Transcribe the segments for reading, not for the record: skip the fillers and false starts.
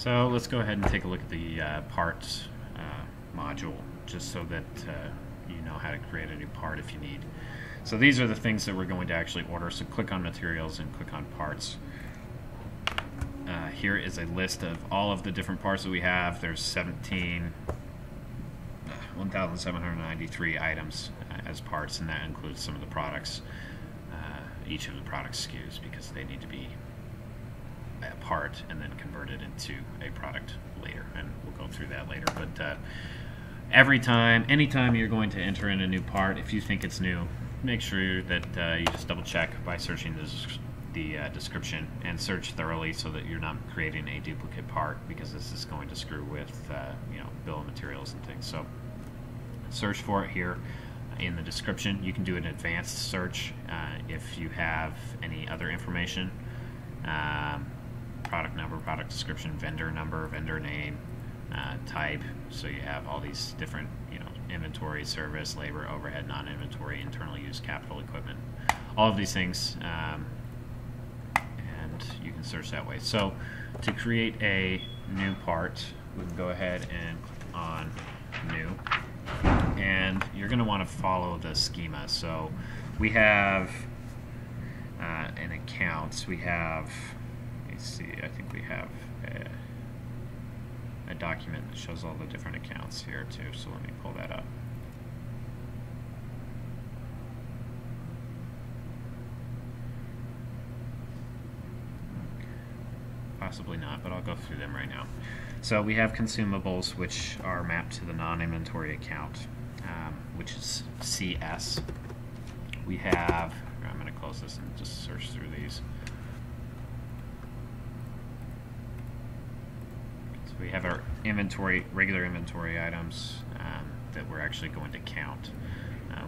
So let's go ahead and take a look at the parts module, just so that you know how to create a new part if you need. So these are the things that we're going to actually order. So click on materials and click on parts. Here is a list of all of the different parts that we have. There's 1,793 items as parts, and that includes some of the products, each of the product SKUs, because they need to be a part and then converted into a product later, and we'll go through that later. But anytime you're going to enter in a new part, if you think it's new, make sure that you just double check by searching the description, and search thoroughly so that you're not creating a duplicate part, because this is going to screw with bill of materials and things. So search for it here in the description. You can do an advanced search if you have any other information. Product number, product description, vendor number, vendor name, type. So you have all these different, inventory, service, labor, overhead, non-inventory, internal use, capital equipment, all of these things, and you can search that way. So to create a new part, we can go ahead and click on new, and you're going to want to follow the schema. So we have an account. We have, let's see, I think we have a document that shows all the different accounts here too, so let me pull that up. Possibly not, but I'll go through them right now. So we have consumables, which are mapped to the non-inventory account, which is CS. We have, I'm going to close this and just search through these. We have our inventory, regular inventory items that we're actually going to count.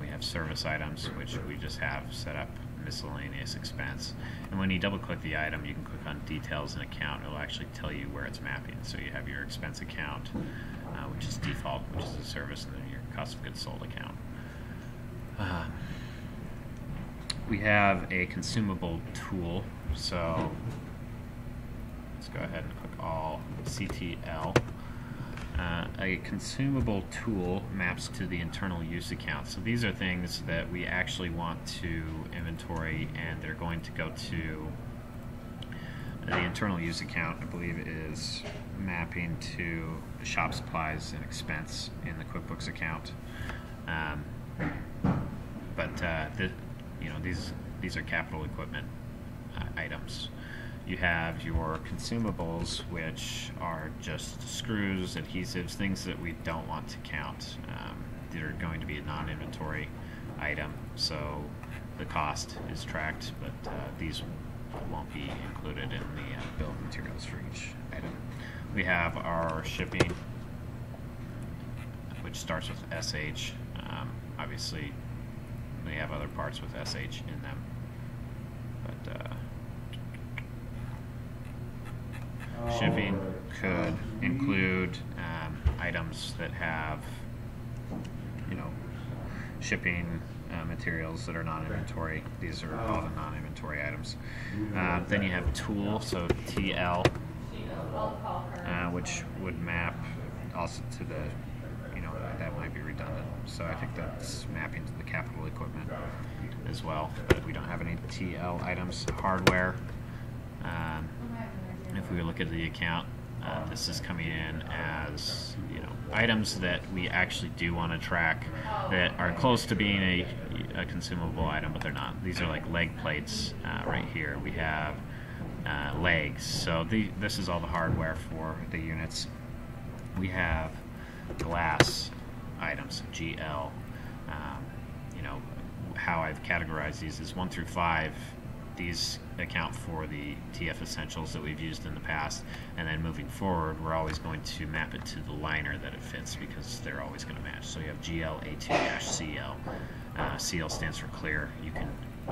We have service items, which we just have set up miscellaneous expense. And when you double click the item, you can click on details and account. It will actually tell you where it's mapping. So you have your expense account, which is default, which is a service, and then your cost of goods sold account. We have a consumable tool. So let's go ahead and click all CTL. A consumable tool maps to the internal use account. So these are things that we actually want to inventory, and they're going to go to the internal use account. I believe it is mapping to the shop supplies and expense in the QuickBooks account. These are capital equipment items. You have your consumables, which are just screws, adhesives, things that we don't want to count. They're going to be a non-inventory item, so the cost is tracked, but these won't be included in the bill of materials for each item. We have our shipping, which starts with SH. Obviously, we have other parts with SH in them, but shipping could include items that have, shipping materials that are non-inventory. These are called non-inventory items. Then you have tool, so TL, which would map also to the, that might be redundant. So I think that's mapping to the capital equipment as well, but we don't have any TL items. Hardware. If we look at the account, this is coming in as items that we actually do want to track that are close to being a consumable item, but they're not. These are like leg plates right here. We have legs. So this is all the hardware for the units. We have glass items, GL. How I've categorized these is 1 through 5. These account for the TF essentials that we've used in the past, and then moving forward, we're always going to map it to the liner that it fits, because they're always going to match. So you have GL A2-CL. CL stands for clear.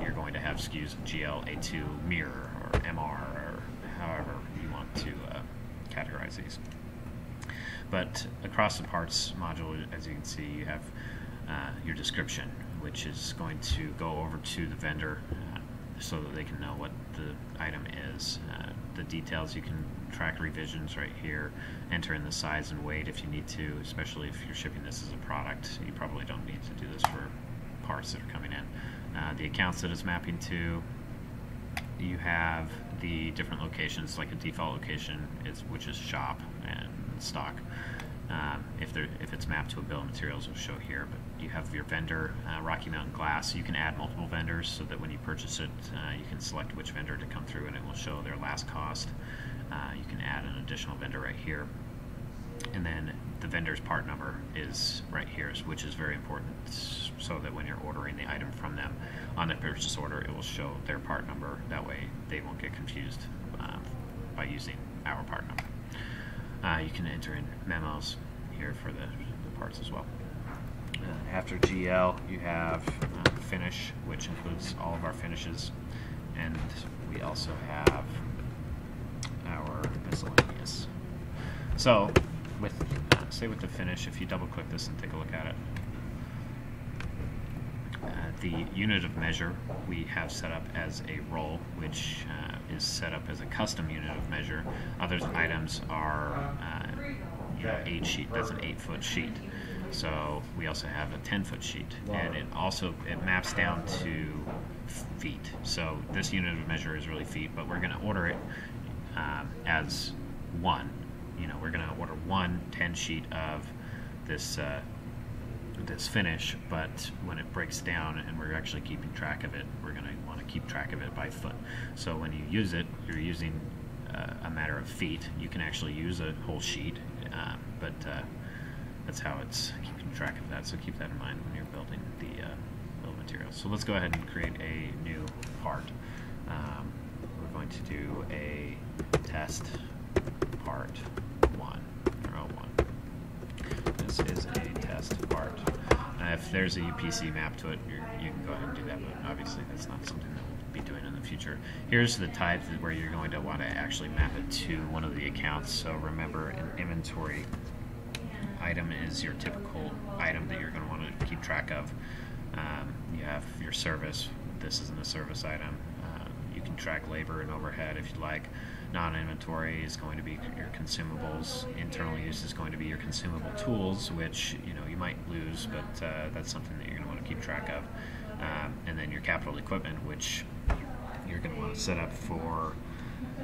You're going to have SKUs GL A2 mirror or MR, or however you want to categorize these. But across the parts module, as you can see, you have your description, which is going to go over to the vendor so that they can know what the item is. The details you can track revisions right here, enter in the size and weight if you need to, especially if you're shipping this as a product. You probably don't need to do this for parts that are coming in. The accounts that it's mapping to, you have the different locations, like a default location, which is shop and stock. If it's mapped to a bill of materials, it'll show here. But you have your vendor, Rocky Mountain Glass. You can add multiple vendors so that when you purchase it, you can select which vendor to come through, and it will show their last cost. You can add an additional vendor right here. And then the vendor's part number is right here, which is very important, so that when you're ordering the item from them on the purchase order, it will show their part number. That way they won't get confused by using our part number. You can enter in memos here for the parts as well. After GL, you have finish, which includes all of our finishes, and we also have our miscellaneous. So, say with the finish, if you double click this and take a look at it, the unit of measure we have set up as a roll, which is set up as a custom unit of measure. Other items are 8 sheet. That's an 8-foot sheet. So we also have a 10-foot sheet, and it maps down to feet. So this unit of measure is really feet, but we're going to order it as one. We're going to order one 10 sheet of this this finish, but when it breaks down and we're actually keeping track of it, we're going to want to keep track of it by foot. So when you use it, you're using a matter of feet. You can actually use a whole sheet, but that's how it's keeping track of that. So keep that in mind when you're building the bill of materials. So let's go ahead and create a new part. We're going to do a test part 1 or 01. This is a test part. If there's a UPC map to it, you can go ahead and do that, but obviously that's not something that we'll be doing in the future. Here's the type where you're going to want to actually map it to one of the accounts. So remember, an inventory item is your typical item that you're going to want to keep track of. You have your service. This isn't a service item. You can track labor and overhead if you like. Non-inventory is going to be your consumables. Internal use is going to be your consumable tools, which you might lose, but that's something that you're going to want to keep track of. And then your capital equipment, which you're going to want to set up for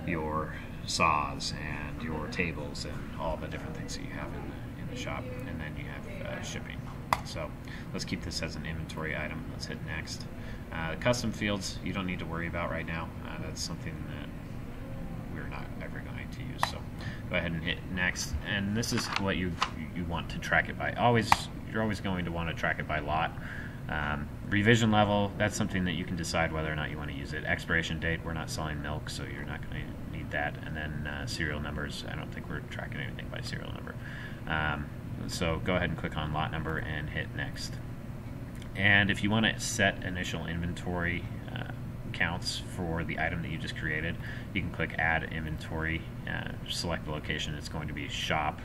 your saws and your tables and all the different things that you have in the shop. And then you have shipping. So let's keep this as an inventory item. Let's hit next. The custom fields you don't need to worry about right now. That's something that we're not ever going to use. So go ahead and hit next. And this is what you want to track it by. You're always going to want to track it by lot. Revision level, that's something that you can decide whether or not you want to use it. Expiration date, we're not selling milk, so you're not going to need that. And then serial numbers, I don't think we're tracking anything by serial number. So go ahead and click on lot number and hit next. And if you want to set initial inventory counts for the item that you just created, you can click add inventory, select the location. It's going to be shop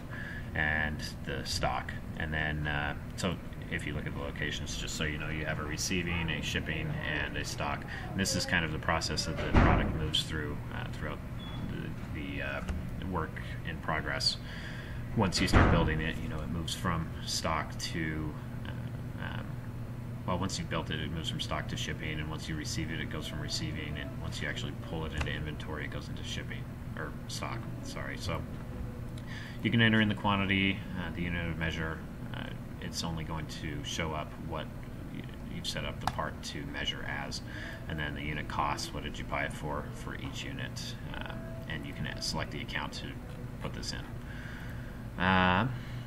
and the stock. And then, so if you look at the locations, just so you know, you have a receiving, a shipping, and a stock. And this is kind of the process that the product moves through throughout the work in progress. Once you start building it, it moves from stock to well, once you've built it, it moves from stock to shipping, and once you receive it, it goes from receiving, and once you actually pull it into inventory, it goes into shipping, or stock, sorry. So you can enter in the quantity, the unit of measure. It's only going to show up what you've set up the part to measure as, and then the unit cost, what did you buy it for each unit, and you can select the account to put this in.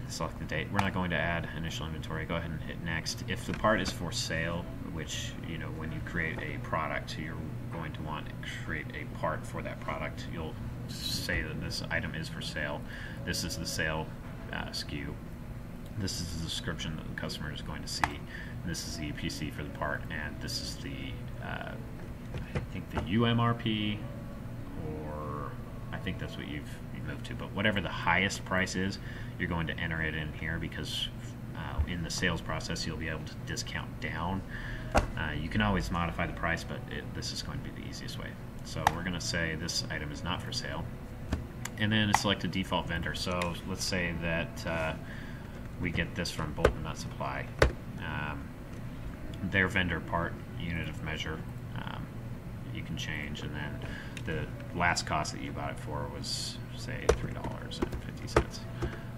Select the date. We're not going to add initial inventory. Go ahead and hit next. If the part is for sale, which when you create a product, you're going to want to create a part for that product. You'll say that this item is for sale. This is the sale SKU. This is the description that the customer is going to see. And this is the UPC for the part, and this is the I think the UMRP, or I think that's what you've moved to. But whatever the highest price is, you're going to enter it in here, because in the sales process you'll be able to discount down. You can always modify the price, but this is going to be the easiest way. So we're going to say this item is not for sale, and then select a default vendor. So let's say that we get this from Bolton Nut Supply. Their vendor part unit of measure you can change, and then the last cost that you bought it for was, say, $3.50.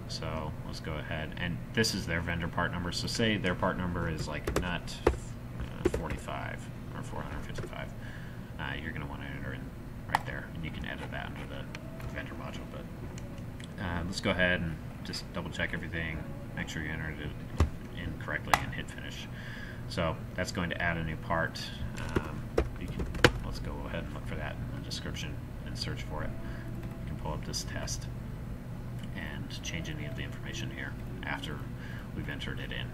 So let's go ahead, and this is their vendor part number. So say their part number is like nut 45 or 455. You're going to want to enter in right there, and you can edit that into the vendor module. But let's go ahead and just double check everything, make sure you entered it in correctly, and hit finish. So that's going to add a new part. Let's go ahead and look for that in the description and search for it. You can pull up this test and change any of the information here after we've entered it in.